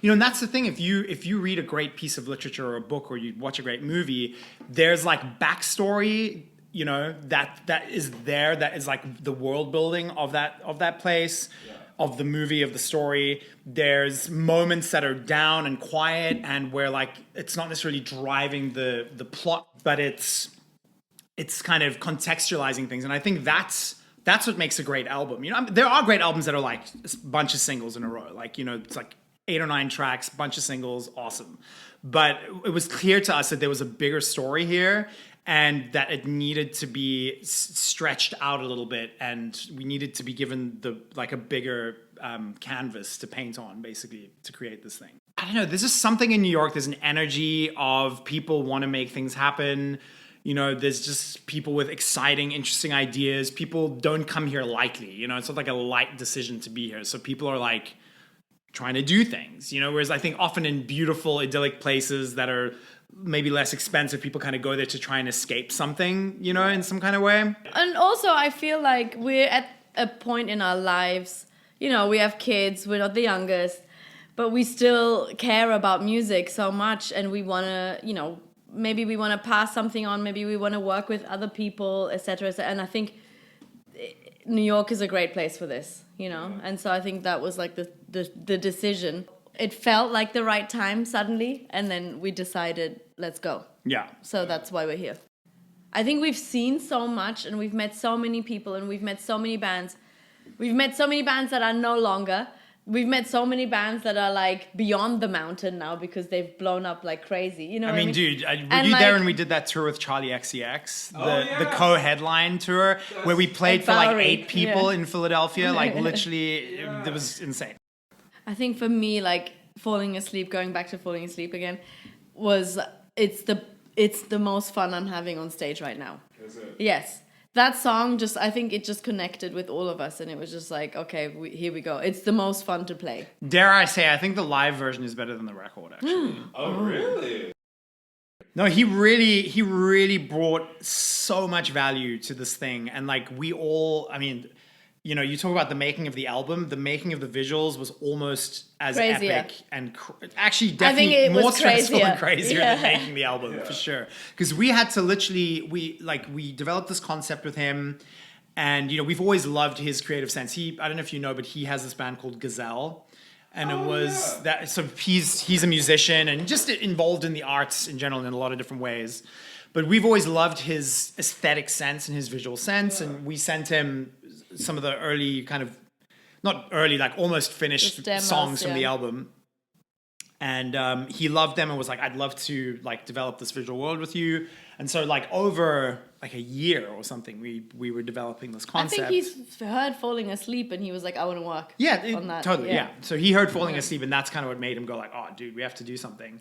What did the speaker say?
and that's the thing. If you read a great piece of literature or a book, or you watch a great movie, there's like backstory, that is there. That is like the world building of that place, of the movie, of the story. There's moments that are down and quiet, and where like it's not necessarily driving the plot, but it's kind of contextualizing things. And I think that's what makes a great album. There are great albums that are like a bunch of singles in a row. Like, it's like 8 or 9 tracks, bunch of singles, awesome. But it was clear to us that there was a bigger story here, and that it needed to be stretched out a little bit, and we needed to be given a bigger canvas to paint on, basically, to create this thing. I don't know. There's just something in New York. There's an energy of people want to make things happen. There's just people with exciting, interesting ideas. People don't come here lightly. It's not like a light decision to be here. So people are like trying to do things, whereas I think often in beautiful, idyllic places that are maybe less expensive, people kind of go there to try and escape something, in some kind of way. And also I feel like we're at a point in our lives, we have kids, we're not the youngest, but we still care about music so much, and we want to, maybe we want to pass something on, maybe we want to work with other people, etc. And I think New York is a great place for this, and so I think that was like the decision. It felt like the right time suddenly, and then we decided, let's go. Yeah. So that's why we're here. I think we've seen so much, and we've met so many people, and we've met so many bands. We've met so many bands that are no longer. We've met so many bands that are like beyond the mountain now because they've blown up like crazy. Dude, were you there when we did that tour with Charlie XCX? The co-headline tour where we played for like 8 people in Philadelphia. Like literally, it was insane. I think for me, like falling asleep, going back to falling asleep again, it's the most fun I'm having on stage right now. Is it? Yes. That song I think it just connected with all of us, and it was just like, okay, here we go. It's the most fun to play. Dare I say, I think the live version is better than the record, actually. Oh, really? No, he really brought so much value to this thing. And like you talk about the making of the album. The making of the visuals was almost as crazier. Epic and actually definitely more stressful and crazier than making the album, for sure. Because we had to literally, we developed this concept with him, and we've always loved his creative sense. I don't know if you know, but he has this band called Gazelle. And that. So he's a musician and just involved in the arts in general in a lot of different ways. But we've always loved his aesthetic sense and his visual sense, and we sent him some of the early not early, like almost finished demos, songs from the album. And he loved them and was like, I'd love to like develop this visual world with you. And so like over like a year or something, we were developing this concept. I think he's heard Falling Asleep and he was like, I want to work on that. Totally, yeah. So he heard Falling Asleep, and that's kind of what made him go like, oh, dude, we have to do something.